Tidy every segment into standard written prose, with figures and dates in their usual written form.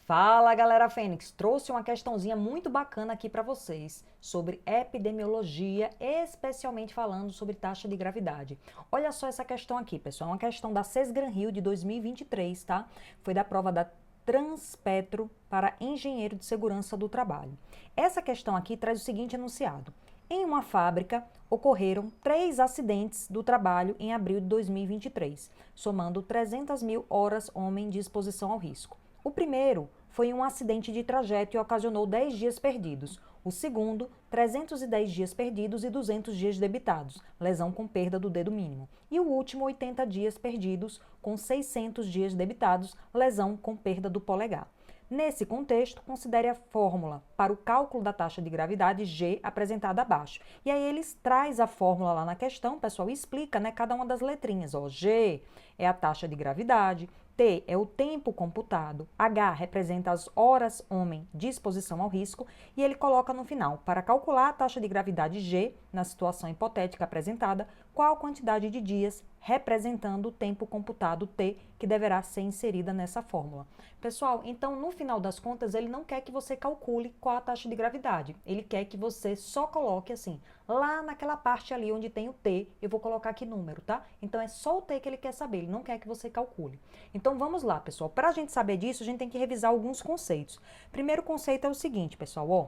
Fala, galera Fênix! Trouxe uma questãozinha muito bacana aqui para vocês sobre epidemiologia, especialmente falando sobre taxa de gravidade. Olha só essa questão aqui, pessoal, uma questão da Sesgran Rio de 2023, tá? Foi da prova da Transpetro para engenheiro de segurança do trabalho. Essa questão aqui traz o seguinte enunciado: em uma fábrica, ocorreram 3 acidentes do trabalho em abril de 2023, somando 300 mil horas homem de exposição ao risco. O primeiro foi um acidente de trajeto e ocasionou 10 dias perdidos. O segundo, 310 dias perdidos e 200 dias debitados, lesão com perda do dedo mínimo. E o último, 80 dias perdidos com 600 dias debitados, lesão com perda do polegar. Nesse contexto, considere a fórmula para o cálculo da taxa de gravidade G apresentada abaixo. E aí eles traz a fórmula lá na questão, pessoal, e explica, né, cada uma das letrinhas. Ó, G é a taxa de gravidade, T é o tempo computado, H representa as horas homem de exposição ao risco e ele coloca no final, para calcular a taxa de gravidade G, na situação hipotética apresentada, qual a quantidade de dias representando o tempo computado T, que deverá ser inserida nessa fórmula. Pessoal, então no final das contas ele não quer que você calcule qual a taxa de gravidade, ele quer que você só coloque assim, lá naquela parte ali onde tem o T, eu vou colocar aqui número, tá? Então é só o T que ele quer saber, ele não quer que você calcule. Então vamos lá, pessoal, para a gente saber disso, a gente tem que revisar alguns conceitos. Primeiro conceito é o seguinte, pessoal, ó.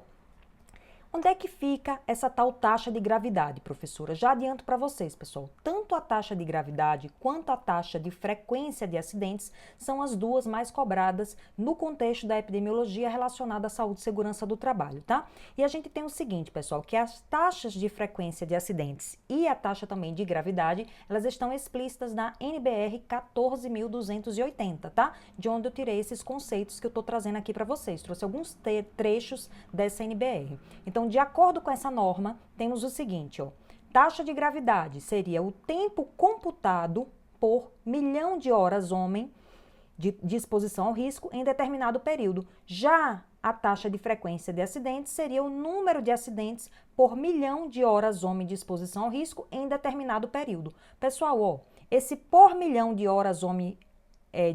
Onde é que fica essa tal taxa de gravidade, professora? Já adianto para vocês, pessoal. Tanto a taxa de gravidade quanto a taxa de frequência de acidentes são as duas mais cobradas no contexto da epidemiologia relacionada à saúde e segurança do trabalho, tá? E a gente tem o seguinte, pessoal, que as taxas de frequência de acidentes e a taxa também de gravidade, elas estão explícitas na NBR 14.280, tá? De onde eu tirei esses conceitos que eu estou trazendo aqui para vocês. Trouxe alguns trechos dessa NBR. Então, de acordo com essa norma, temos o seguinte, ó, taxa de gravidade seria o tempo computado por milhão de horas homem de exposição ao risco em determinado período. Já a taxa de frequência de acidentes seria o número de acidentes por milhão de horas homem de exposição ao risco em determinado período. Pessoal, ó, esse por milhão de horas homem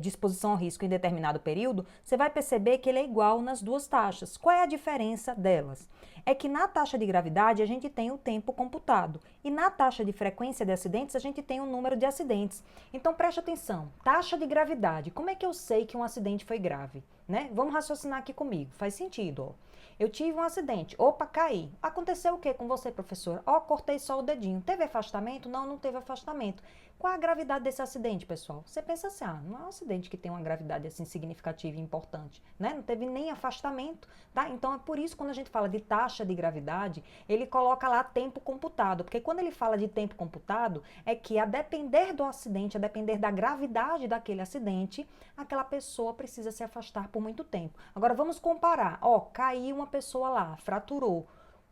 de exposição ao risco em determinado período, você vai perceber que ele é igual nas duas taxas. Qual é a diferença delas? É que na taxa de gravidade a gente tem o tempo computado e na taxa de frequência de acidentes a gente tem o número de acidentes. Então preste atenção, taxa de gravidade, como é que eu sei que um acidente foi grave? Né? Vamos raciocinar aqui comigo, faz sentido. Ó. Eu tive um acidente, opa, caí. Aconteceu o que com você, professora? Ó, cortei só o dedinho. Teve afastamento? Não, não teve afastamento. Qual a gravidade desse acidente, pessoal? Você pensa assim, não é um acidente que tem uma gravidade assim significativa e importante, né? Não teve nem afastamento, tá? Então é por isso quando a gente fala de taxa de gravidade, ele coloca lá tempo computado, porque quando ele fala de tempo computado, é que a depender do acidente, a depender da gravidade daquele acidente, aquela pessoa precisa se afastar por muito tempo. Agora vamos comparar, ó, caiu uma pessoa lá, fraturou.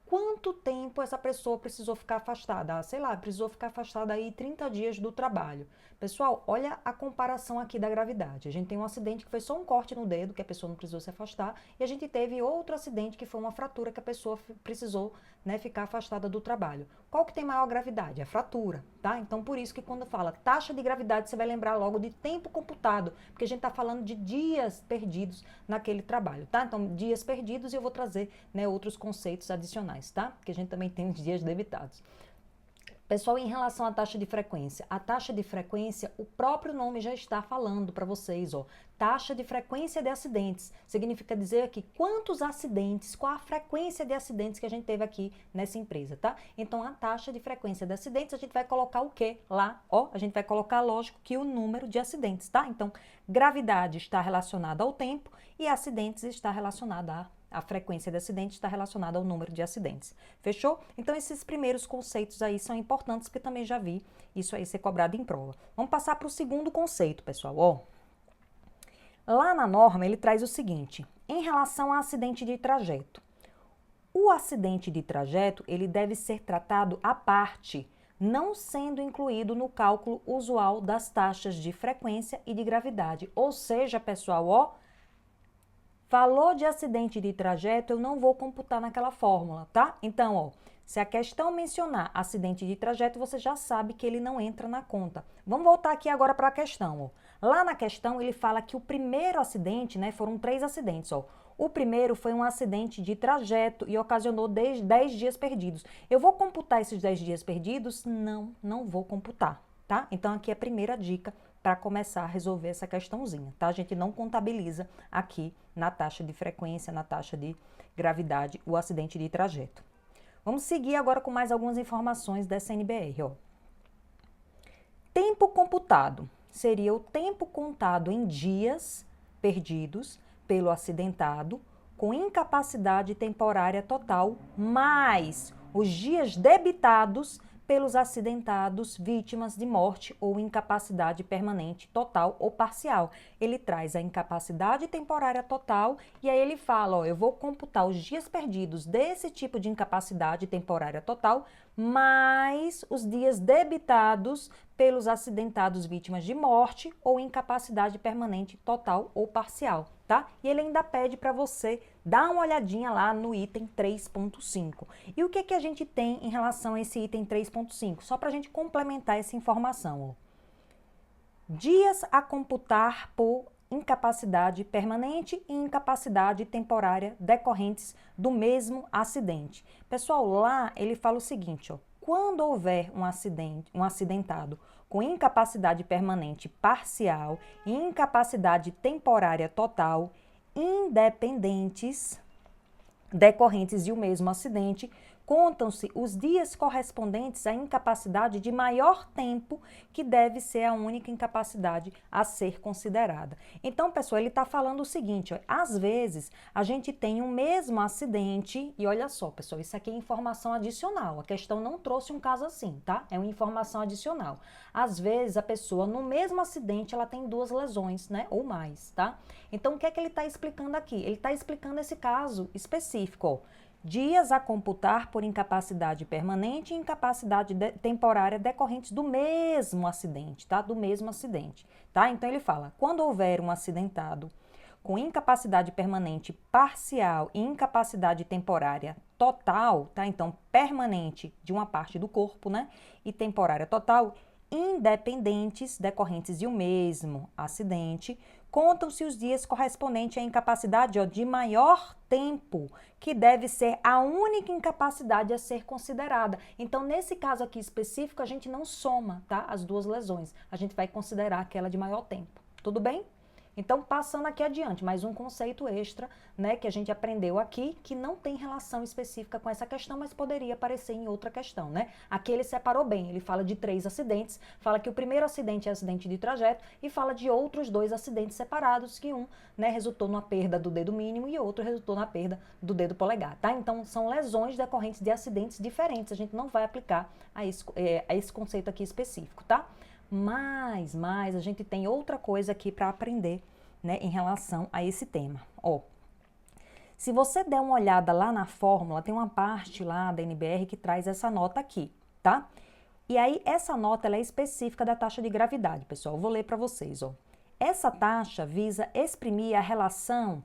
Quanto tempo essa pessoa precisou ficar afastada? Sei lá, precisou ficar afastada aí 30 dias do trabalho. Pessoal, olha a comparação aqui da gravidade. A gente tem um acidente que foi só um corte no dedo, que a pessoa não precisou se afastar, e a gente teve outro acidente que foi uma fratura que a pessoa precisou, né, ficar afastada do trabalho. Qual que tem maior gravidade? A fratura, tá? Então, por isso que quando fala taxa de gravidade, você vai lembrar logo de tempo computado, porque a gente está falando de dias perdidos naquele trabalho, tá? Então, dias perdidos e eu vou trazer, né, outros conceitos adicionais, tá? Porque a gente também tem os dias debitados. Pessoal, em relação à taxa de frequência, a taxa de frequência, o próprio nome já está falando para vocês, ó. Taxa de frequência de acidentes. Significa dizer que quantos acidentes, qual a frequência de acidentes que a gente teve aqui nessa empresa, tá? Então, a taxa de frequência de acidentes, a gente vai colocar o quê lá? Ó, a gente vai colocar, lógico, que o número de acidentes, tá? Então, gravidade está relacionada ao tempo e acidentes está relacionada a frequência de acidentes está relacionada ao número de acidentes. Fechou? Então, esses primeiros conceitos aí são importantes, porque também já vi isso aí ser cobrado em prova. Vamos passar para o segundo conceito, pessoal. Ó, lá na norma, ele traz o seguinte, em relação ao acidente de trajeto. O acidente de trajeto, ele deve ser tratado à parte, não sendo incluído no cálculo usual das taxas de frequência e de gravidade. Ou seja, pessoal, ó, falou de acidente de trajeto, eu não vou computar naquela fórmula, tá? Então, ó, Se a questão mencionar acidente de trajeto, você já sabe que ele não entra na conta. Vamos voltar aqui agora para a questão. Ó. Lá na questão ele fala que o primeiro acidente, né, foram 3 acidentes. Ó. O primeiro foi um acidente de trajeto e ocasionou 10 dias perdidos. Eu vou computar esses 10 dias perdidos? Não, não vou computar, tá? Então aqui é a primeira dica para começar a resolver essa questãozinha, tá? A gente não contabiliza aqui na taxa de frequência, na taxa de gravidade, o acidente de trajeto. Vamos seguir agora com mais algumas informações dessa NBR, ó. Tempo computado seria o tempo contado em dias perdidos pelo acidentado com incapacidade temporária total, mais os dias debitados pelos acidentados vítimas de morte ou incapacidade permanente total ou parcial. Ele traz a incapacidade temporária total e aí ele fala, ó, eu vou computar os dias perdidos desse tipo de incapacidade temporária total, mais os dias debitados pelos acidentados vítimas de morte ou incapacidade permanente total ou parcial, tá? E ele ainda pede para você dar uma olhadinha lá no item 3.5. E o que que a gente tem em relação a esse item 3.5? Só para a gente complementar essa informação, ó. Dias a computar por incapacidade permanente e incapacidade temporária decorrentes do mesmo acidente. Pessoal, lá ele fala o seguinte, ó, quando houver um acidentado com incapacidade permanente parcial e incapacidade temporária total, independentes, decorrentes de um mesmo acidente, contam-se os dias correspondentes à incapacidade de maior tempo, que deve ser a única incapacidade a ser considerada. Então, pessoal, ele está falando o seguinte, ó, às vezes a gente tem um mesmo acidente, e olha só, pessoal, isso aqui é informação adicional, a questão não trouxe um caso assim, tá? É uma informação adicional. Às vezes a pessoa, no mesmo acidente, ela tem 2 lesões, né, ou mais, tá? Então, o que é que ele está explicando aqui? Ele está explicando esse caso específico, ó. Dias a computar por incapacidade permanente e incapacidade temporária decorrentes do mesmo acidente, tá? Do mesmo acidente, tá? Então ele fala, quando houver um acidentado com incapacidade permanente parcial e incapacidade temporária total, tá? Então permanente de uma parte do corpo, né? E temporária total, independentes decorrentes de um mesmo acidente, contam-se os dias correspondentes à incapacidade, ó, de maior tempo, que deve ser a única incapacidade a ser considerada. Então, nesse caso aqui específico, a gente não soma, tá, as 2 lesões. A gente vai considerar aquela de maior tempo. Tudo bem? Então, passando aqui adiante, mais um conceito extra, né, que a gente aprendeu aqui, que não tem relação específica com essa questão, mas poderia aparecer em outra questão, né? Aqui ele separou bem, ele fala de 3 acidentes, fala que o primeiro acidente é acidente de trajeto e fala de outros 2 acidentes separados, que um, né, resultou na perda do dedo mínimo e outro resultou na perda do dedo polegar, tá? Então, são lesões decorrentes de acidentes diferentes, a gente não vai aplicar a esse conceito aqui específico, tá? Mas a gente tem outra coisa aqui para aprender, né, em relação a esse tema. Ó, se você der uma olhada lá na fórmula, tem uma parte lá da NBR que traz essa nota aqui, tá? E aí, essa nota ela é específica da taxa de gravidade, pessoal. Eu vou ler para vocês, ó. Essa taxa visa exprimir a relação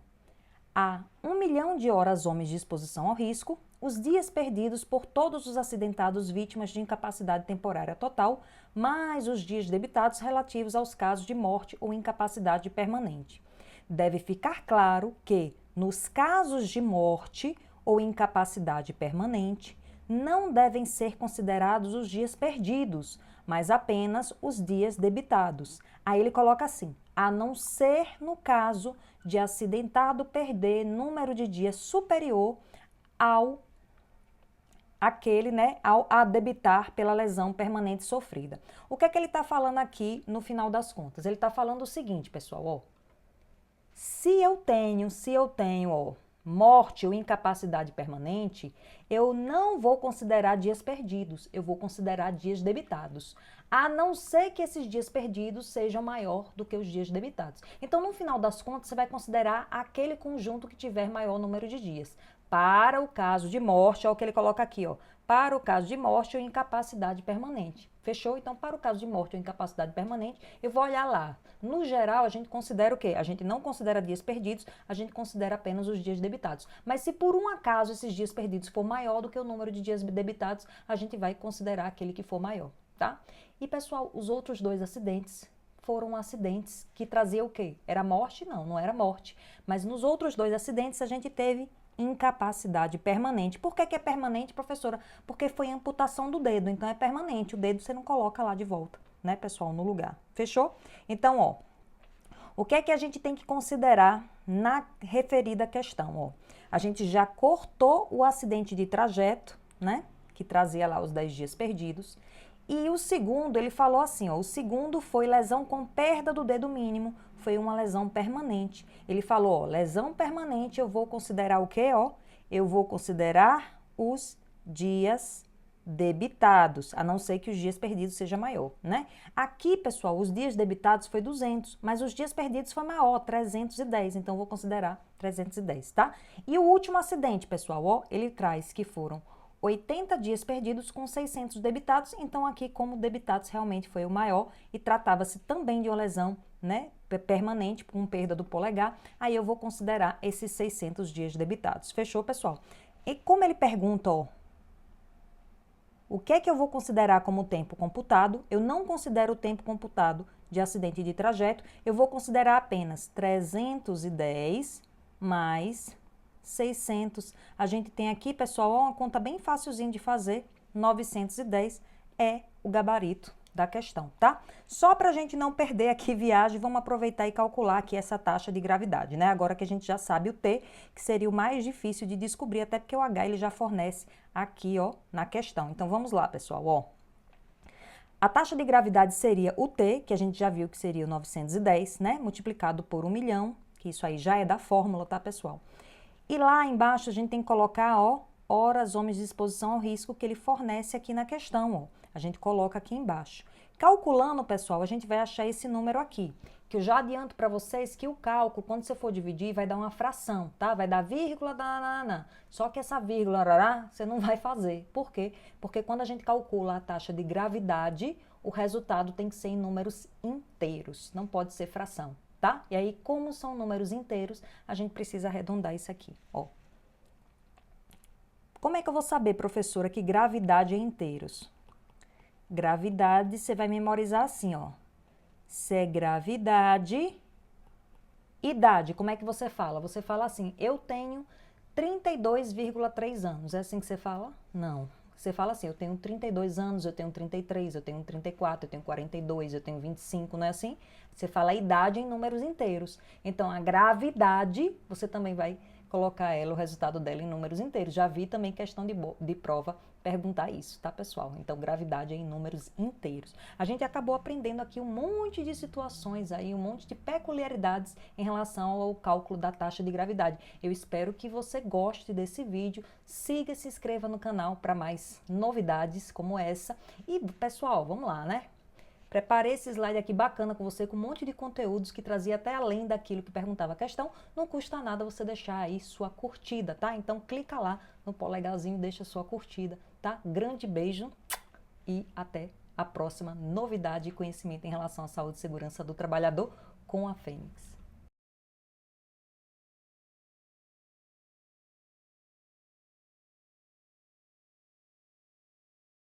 a 1 milhão de horas homens de exposição ao risco, os dias perdidos por todos os acidentados vítimas de incapacidade temporária total, mais os dias debitados relativos aos casos de morte ou incapacidade permanente. Deve ficar claro que, nos casos de morte ou incapacidade permanente, não devem ser considerados os dias perdidos, mas apenas os dias debitados. Aí ele coloca assim, a não ser no caso de acidentado perder número de dias superior ao aquele, né, a debitar pela lesão permanente sofrida. O que é que ele está falando aqui no final das contas? Ele está falando o seguinte, pessoal, ó, se eu tenho, ó, morte ou incapacidade permanente, eu não vou considerar dias perdidos, eu vou considerar dias debitados, a não ser que esses dias perdidos sejam maior do que os dias debitados. Então, no final das contas, você vai considerar aquele conjunto que tiver maior número de dias. Para o caso de morte, é o que ele coloca aqui, ó, para o caso de morte ou incapacidade permanente. Fechou? Então, para o caso de morte ou incapacidade permanente, eu vou olhar lá. No geral, a gente considera o quê? A gente não considera dias perdidos, a gente considera apenas os dias debitados. Mas se por um acaso esses dias perdidos for maior do que o número de dias debitados, a gente vai considerar aquele que for maior, tá? E, pessoal, os outros dois acidentes foram acidentes que traziam o quê? Era morte? Não, não era morte. Mas nos outros dois acidentes a gente teve incapacidade permanente. Por que que é permanente, professora? Porque foi amputação do dedo, então é permanente. O dedo você não coloca lá de volta, né, pessoal, no lugar. Fechou? Então, ó, o que é que a gente tem que considerar na referida questão? Ó, a gente já cortou o acidente de trajeto, né, que trazia lá os 10 dias perdidos. E o segundo, ele falou assim, ó, o segundo foi lesão com perda do dedo mínimo, foi uma lesão permanente. Ele falou, ó, lesão permanente, eu vou considerar o quê, ó? Eu vou considerar os dias debitados, a não ser que os dias perdidos seja maior, né? Aqui, pessoal, os dias debitados foi 200, mas os dias perdidos foi maior, 310, então vou considerar 310, tá? E o último acidente, pessoal, ó, ele traz que foram 80 dias perdidos com 600 debitados, então aqui como debitados realmente foi o maior e tratava-se também de uma lesão, né, permanente com perda do polegar, aí eu vou considerar esses 600 dias debitados. Fechou, pessoal? E como ele pergunta, ó, o que é que eu vou considerar como tempo computado? Eu não considero o tempo computado de acidente de trajeto, eu vou considerar apenas 310 mais 600. A gente tem aqui, pessoal, uma conta bem facilzinha de fazer, 910 é o gabarito da questão, tá? Só para a gente não perder aqui viagem, vamos aproveitar e calcular aqui essa taxa de gravidade, né? Agora que a gente já sabe o T, que seria o mais difícil de descobrir, até porque o H ele já fornece aqui, ó, na questão. Então, vamos lá, pessoal, ó. A taxa de gravidade seria o T, que a gente já viu que seria o 910, né? Multiplicado por 1 milhão, que isso aí já é da fórmula, tá, pessoal? E lá embaixo a gente tem que colocar, ó, horas, homens de exposição ao risco que ele fornece aqui na questão, ó. A gente coloca aqui embaixo. Calculando, pessoal, a gente vai achar esse número aqui, que eu já adianto para vocês que o cálculo, quando você for dividir, vai dar uma fração, tá? Vai dar vírgula, nanana. Só que essa vírgula, arará, você não vai fazer. Por quê? Porque quando a gente calcula a taxa de gravidade, o resultado tem que ser em números inteiros, não pode ser fração. Tá? E aí, como são números inteiros, a gente precisa arredondar isso aqui, ó. Como é que eu vou saber, professora, que gravidade é inteiros? Gravidade, você vai memorizar assim, ó. Se é gravidade, idade, como é que você fala? Você fala assim, eu tenho 32,3 anos. É assim que você fala? Não. Você fala assim, eu tenho 32 anos, eu tenho 33, eu tenho 34, eu tenho 42, eu tenho 25, não é assim? Você fala a idade em números inteiros. Então, a gravidade, você também vai colocar ela, o resultado dela em números inteiros. Já vi também questão de prova perguntar isso, tá, pessoal? Então, gravidade é em números inteiros. A gente acabou aprendendo aqui um monte de situações aí, um monte de peculiaridades em relação ao cálculo da taxa de gravidade. Eu espero que você goste desse vídeo, siga e se inscreva no canal para mais novidades como essa. E, pessoal, vamos lá, né? Preparei esse slide aqui bacana com você, com um monte de conteúdos que trazia até além daquilo que perguntava a questão. Não custa nada você deixar aí sua curtida, tá? Então clica lá no polegarzinho e deixa sua curtida, tá? Grande beijo e até a próxima novidade e conhecimento em relação à saúde e segurança do trabalhador com a Fênix.